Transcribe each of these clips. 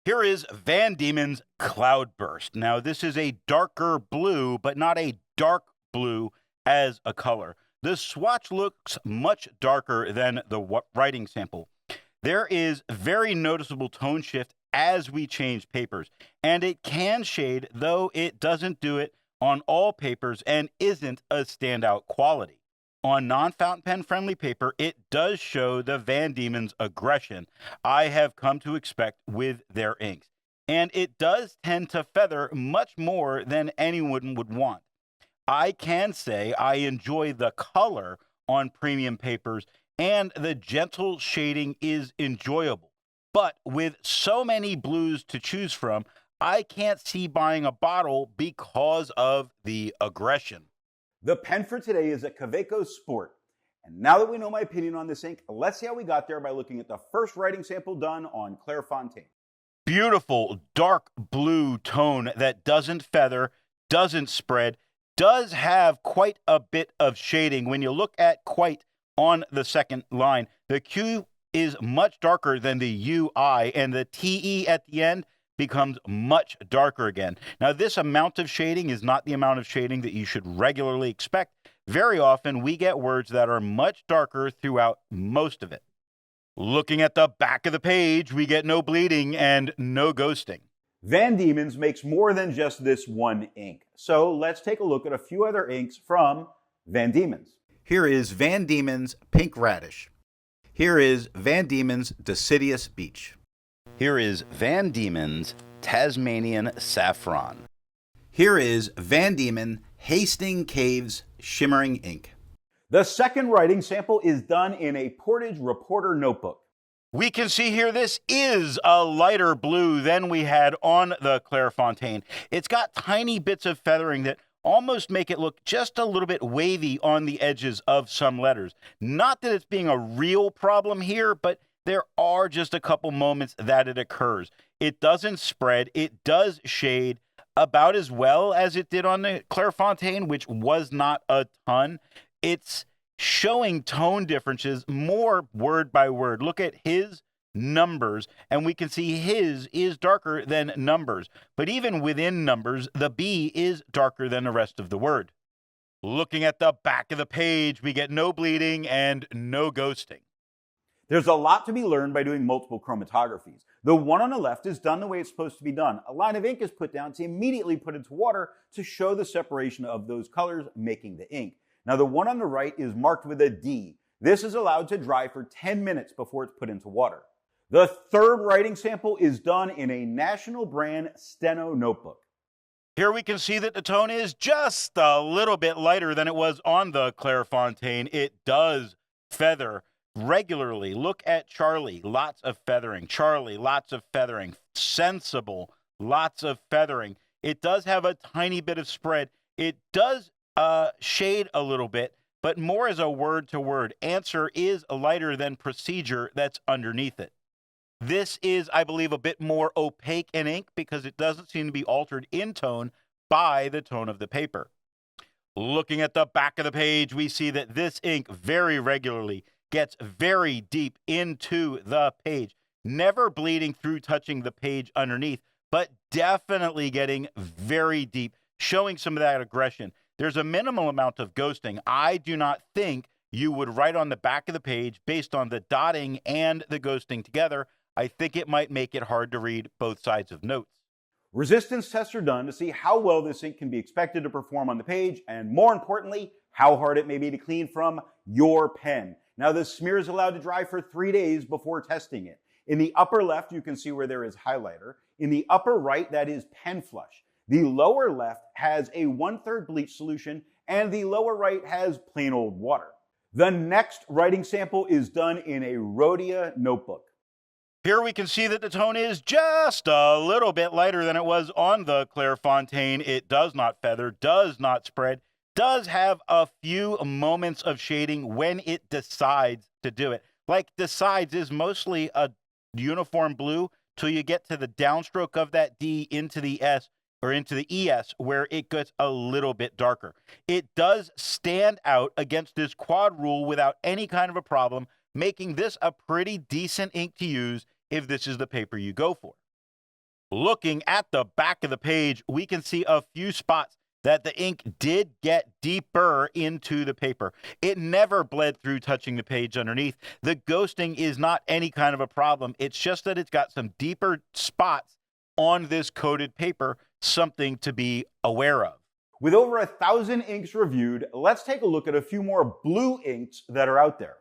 Here is Van Diemen's Cloudburst. Now, this is a darker blue, but not a dark blue as a color. The swatch looks much darker than the writing sample. There is very noticeable tone shift as we change papers, and it can shade, though it doesn't do it on all papers and isn't a standout quality. On non-fountain pen friendly paper, it does show the Van Diemen's aggression I have come to expect with their inks. And it does tend to feather much more than anyone would want. I can say I enjoy the color on premium papers, and the gentle shading is enjoyable. But with so many blues to choose from, I can't see buying a bottle because of the aggression. The pen for today is a Kaweco Sport. And now that we know my opinion on this ink, let's see how we got there by looking at the first writing sample done on Clairfontaine. Beautiful dark blue tone that doesn't feather, doesn't spread, does have quite a bit of shading. When you look at quite on the second line, the Q is much darker than the UI, and the TE at the end becomes much darker again. Now, this amount of shading is not the amount of shading that you should regularly expect. Very often, we get words that are much darker throughout most of it. Looking at the back of the page, we get no bleeding and no ghosting. Van Diemen's makes more than just this one ink. So let's take a look at a few other inks from Van Diemen's. Here is Van Diemen's Pink Radish. Here is Van Diemen's Deciduous Beech. Here is Van Diemen's Tasmanian Saffron. Here is Van Diemen Hasting Caves Shimmering Ink. The second writing sample is done in a Portage Reporter notebook. We can see here this is a lighter blue than we had on the Clairfontaine. It's got tiny bits of feathering that almost make it look just a little bit wavy on the edges of some letters. Not that it's being a real problem here, but there are just a couple moments that it occurs. It doesn't spread. It does shade about as well as it did on the Clairfontaine, which was not a ton. It's showing tone differences more word by word. Look at his numbers, and we can see his is darker than numbers. But even within numbers, the B is darker than the rest of the word. Looking at the back of the page, we get no bleeding and no ghosting. There's a lot to be learned by doing multiple chromatographies. The one on the left is done the way it's supposed to be done. A line of ink is put down to immediately put into water to show the separation of those colors, making the ink. Now the one on the right is marked with a D. This is allowed to dry for 10 minutes before it's put into water. The third writing sample is done in a national brand Steno notebook. Here we can see that the tone is just a little bit lighter than it was on the Clairfontaine. It does feather regularly. Look at Charlie, lots of feathering. Charlie, lots of feathering. Sensible, lots of feathering. It does have a tiny bit of spread. It does shade a little bit, but more as a word-to-word. Answer is lighter than procedure that's underneath it. This is, I believe, a bit more opaque in ink because it doesn't seem to be altered in tone by the tone of the paper. Looking at the back of the page, we see that this ink very regularly gets very deep into the page, never bleeding through touching the page underneath, but definitely getting very deep, showing some of that aggression. There's a minimal amount of ghosting. I do not think you would write on the back of the page based on the dotting and the ghosting together. I think it might make it hard to read both sides of notes. Resistance tests are done to see how well this ink can be expected to perform on the page, and more importantly, how hard it may be to clean from your pen. Now, the smear is allowed to dry for 3 days before testing it. In the upper left, you can see where there is highlighter. In the upper right, that is pen flush. The lower left has a 1/3 bleach solution, and the lower right has plain old water. The next writing sample is done in a Rhodia notebook. Here we can see that the tone is just a little bit lighter than it was on the Clairfontaine. It does not feather, does not spread, does have a few moments of shading when it decides to do it. Like decides is mostly a uniform blue till you get to the downstroke of that D into the S or into the ES where it gets a little bit darker. It does stand out against this quad rule without any kind of a problem, making this a pretty decent ink to use if this is the paper you go for. Looking at the back of the page, we can see a few spots that the ink did get deeper into the paper. It never bled through touching the page underneath. The ghosting is not any kind of a problem. It's just that it's got some deeper spots on this coated paper, something to be aware of. With over 1,000 inks reviewed, let's take a look at a few more blue inks that are out there.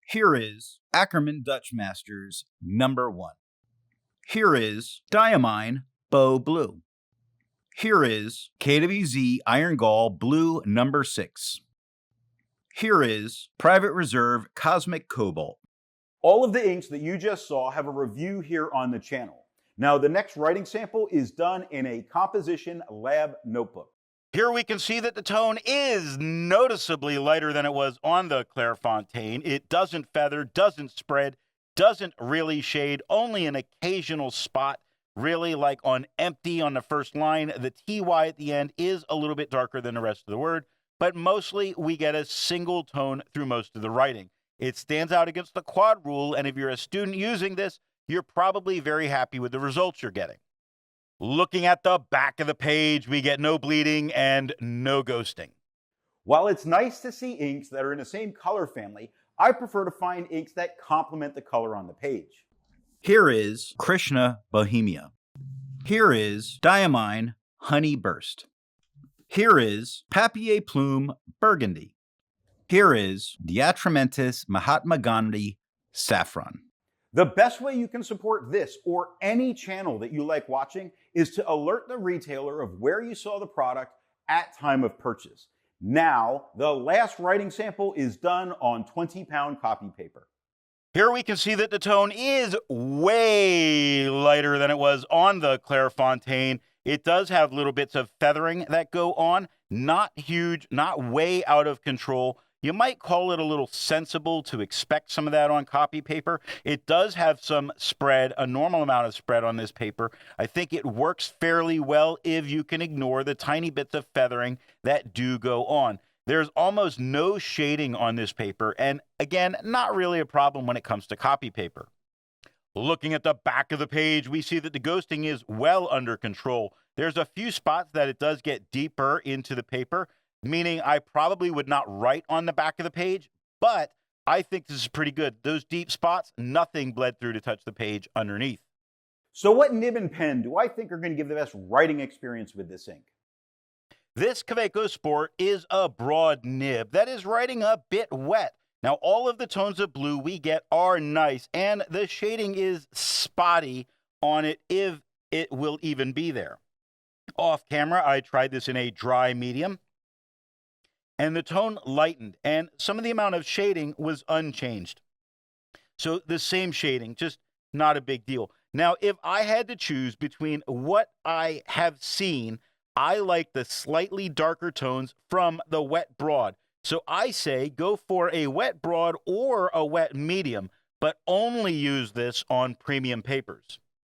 Here is Ackerman Dutch Masters number 1. Here is Dieman Bow Blue. Here is KWZ Iron Gall Blue number 6. Here is Private Reserve Cosmic Cobalt. All of the inks that you just saw have a review here on the channel. Now, the next writing sample is done in a composition lab notebook. Here we can see that the tone is noticeably lighter than it was on the Clairfontaine. It doesn't feather, doesn't spread, doesn't really shade, only an occasional spot, really like on empty on the first line. The TY at the end is a little bit darker than the rest of the word, but mostly we get a single tone through most of the writing. It stands out against the quad rule, and if you're a student using this, you're probably very happy with the results you're getting. Looking at the back of the page, we get no bleeding and no ghosting. While it's nice to see inks that are in the same color family, I prefer to find inks that complement the color on the page. Here is Krishna Bohemia. Here is Dieman Honey Burst. Here is Papier Plume Burgundy. Here is Diatramentis Mahatma Gandhi Saffron. The best way you can support this or any channel that you like watching is to alert the retailer of where you saw the product at time of purchase. Now, the last writing sample is done on 20-pound copy paper. Here we can see that the tone is way lighter than it was on the Clairfontaine. It does have little bits of feathering that go on, not huge, not way out of control. You might call it a little sensible to expect some of that on copy paper. It does have some spread, a normal amount of spread on this paper. I think it works fairly well if you can ignore the tiny bits of feathering that do go on. There's almost no shading on this paper, and again, not really a problem when it comes to copy paper. Looking at the back of the page, we see that the ghosting is well under control. There's a few spots that it does get deeper into the paper, meaning I probably would not write on the back of the page, but I think this is pretty good. Those deep spots, nothing bled through to touch the page underneath. So what nib and pen do I think are going to give the best writing experience with this ink? This Kaweco Sport is a broad nib that is writing a bit wet. Now, all of the tones of blue we get are nice, and the shading is spotty on it if it will even be there. Off camera, I tried this in a dry medium, and the tone lightened, and some of the amount of shading was unchanged. So the same shading, just not a big deal. Now, if I had to choose between what I have seen, I like the slightly darker tones from the wet broad. So I say go for a wet broad or a wet medium, but only use this on premium papers.